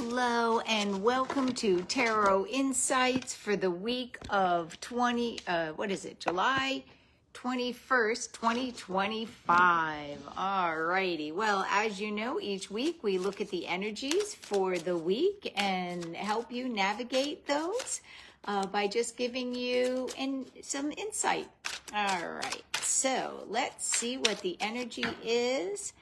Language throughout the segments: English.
Hello and welcome to Tarot Insights for the week of July 21st, 2025. Alrighty. Well, as you know, each week we look at the energies for the week and help you navigate those by just giving you some insight. Alright, so let's see what the energy is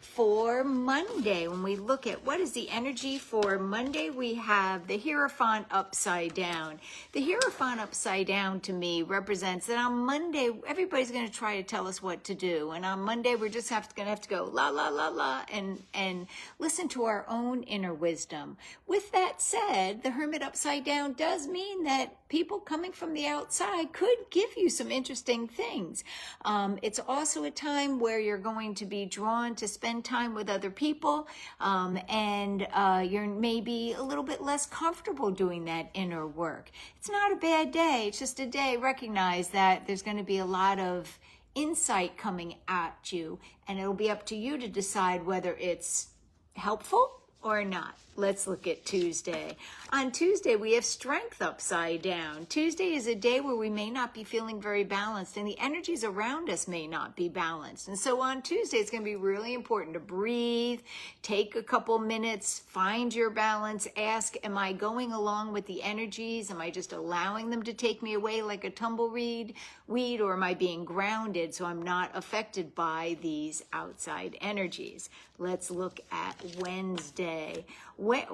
for Monday. When we look at what is the energy for Monday, we have the Hierophant upside down. The Hierophant upside down to me represents that on Monday, everybody's going to try to tell us what to do. And on Monday, we're just going to have to go la, la, la, la, and listen to our own inner wisdom. With that said, the Hermit upside down does mean that people coming from the outside could give you some interesting things. It's also a time where you're going to be drawn to spend time with other people, and you're maybe a little bit less comfortable doing that inner work. It's not a bad day. It's just a day. Recognize that there's going to be a lot of insight coming at you, and it'll be up to you to decide whether it's helpful or not. Let's look at Tuesday. On Tuesday, we have Strength upside down. Tuesday is a day where we may not be feeling very balanced, and the energies around us may not be balanced. And so on Tuesday, it's going to be really important to breathe, take a couple minutes, find your balance, ask, am I going along with the energies? Am I just allowing them to take me away like a tumbleweed, or am I being grounded so I'm not affected by these outside energies? Let's look at Wednesday. Boy,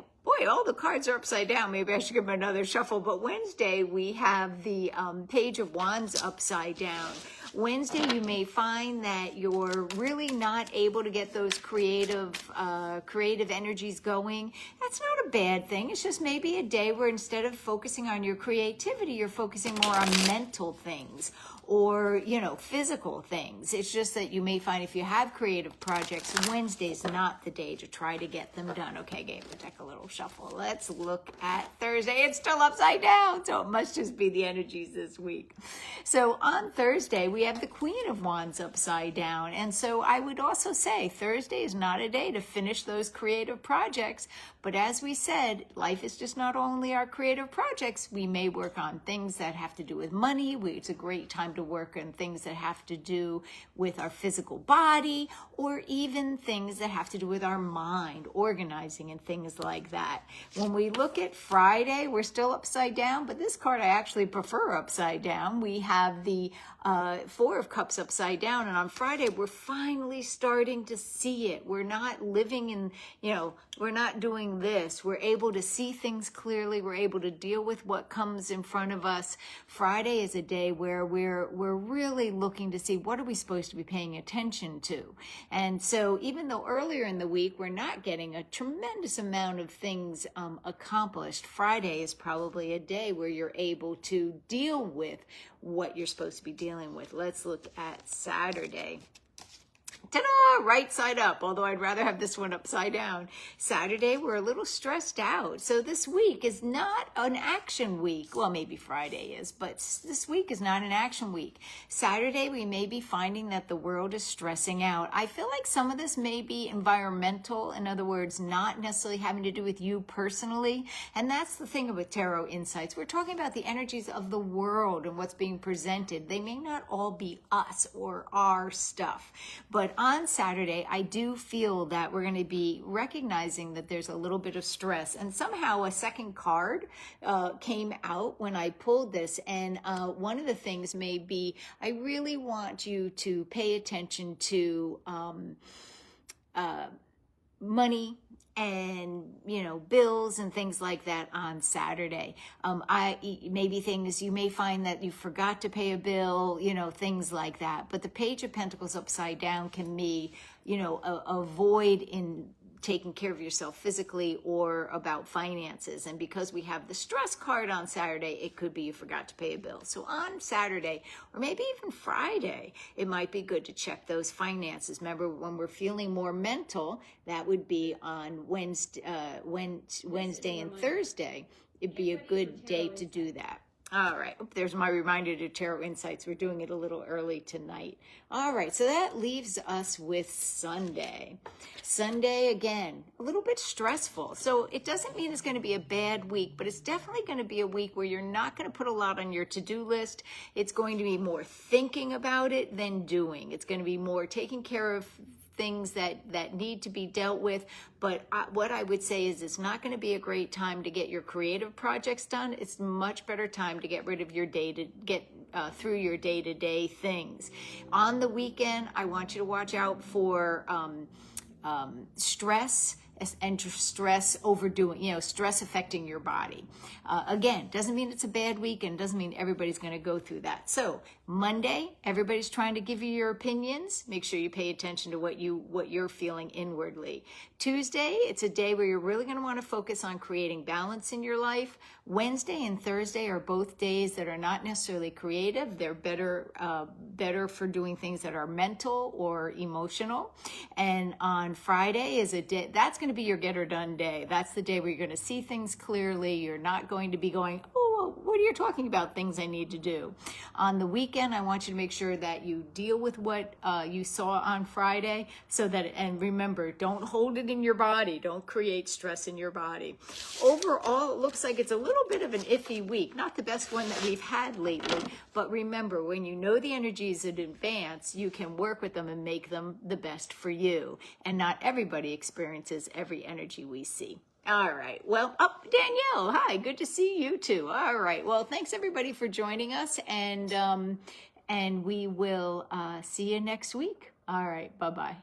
all the cards are upside down. Maybe I should give them another shuffle. But Wednesday, we have the Page of Wands upside down. Wednesday, you may find that you're really not able to get those creative energies going. That's not a bad thing. It's just maybe a day where instead of focusing on your creativity, you're focusing more on mental things or, physical things. It's just that you may find if you have creative projects, Wednesday's not the day to try to get them done. Okay, gave the deck a little shuffle. Let's look at Thursday. It's still upside down, so it must just be the energies this week. So on Thursday, we have the Queen of Wands upside down. And so I would also say Thursday is not a day to finish those creative projects. But as we said, life is just not only our creative projects. We may work on things that have to do with money. It's a great time to work on things that have to do with our physical body, or even things that have to do with our mind, organizing and things like that. When we look at Friday, we're still upside down, but this card I actually prefer upside down. We have the Four of Cups upside down, and on Friday we're finally starting to see it. We're not living in, we're not doing this. We're able to see things clearly. We're able to deal with what comes in front of us. Friday is a day where we're really looking to see what are we supposed to be paying attention to. And so even though earlier in the week we're not getting a tremendous amount of things accomplished, Friday is probably a day where you're able to deal with what you're supposed to be dealing with. Let's look at Saturday. Ta-da! Right side up, although I'd rather have this one upside down. Saturday, we're a little stressed out. So this week is not an action week. Well, maybe Friday is, but this week is not an action week. Saturday, we may be finding that the world is stressing out. I feel like some of this may be environmental. In other words, not necessarily having to do with you personally. And that's the thing about Tarot Insights. We're talking about the energies of the world and what's being presented. They may not all be us or our stuff, but on Saturday, I do feel that we're going to be recognizing that there's a little bit of stress. And somehow a second card came out when I pulled this. And one of the things may be, I really want you to pay attention to money and bills and things like that on Saturday. Maybe things you may find that you forgot to pay a bill, things like that. But the Page of Pentacles upside down can be, a void in taking care of yourself physically or about finances. And because we have the stress card on Saturday, it could be you forgot to pay a bill. So on Saturday, or maybe even Friday, it might be good to check those finances. Remember, when we're feeling more mental, that would be on Wednesday and Thursday. It'd be a good day to do that. All right. Oop, there's my reminder to Tarot Insights. We're doing it a little early tonight. All right. So that leaves us with Sunday. Sunday, again, a little bit stressful. So it doesn't mean it's going to be a bad week, but it's definitely going to be a week where you're not going to put a lot on your to-do list. It's going to be more thinking about it than doing. It's going to be more taking care of things that need to be dealt with. But what I would say is it's not going to be a great time to get your creative projects done. It's much better time to get rid of your day to get through your day-to-day things. On the weekend, I want you to watch out for stress and stress overdoing, stress affecting your body. Again, doesn't mean it's a bad week and doesn't mean everybody's going to go through that. So Monday, everybody's trying to give you your opinions. Make sure you pay attention to what you're feeling inwardly. Tuesday, it's a day where you're really going to want to focus on creating balance in your life. Wednesday and Thursday are both days that are not necessarily creative. They're better for doing things that are mental or emotional. And on Friday is a day that's going to be your get her done day. That's the day where you're going to see things clearly. You're not going to be going, oh, what are you talking about? Things I need to do. On the weekend, I want you to make sure that you deal with what you saw on Friday, and remember, don't hold it in your body. Don't create stress in your body. Overall, it looks like it's a little bit of an iffy week. Not the best one that we've had lately, but remember, when you know the energies in advance, you can work with them and make them the best for you. And not everybody experiences every energy we see. All right. Well, Danielle, hi. Good to see you too. All right. Well, thanks everybody for joining us, and we will see you next week. All right. Bye-bye.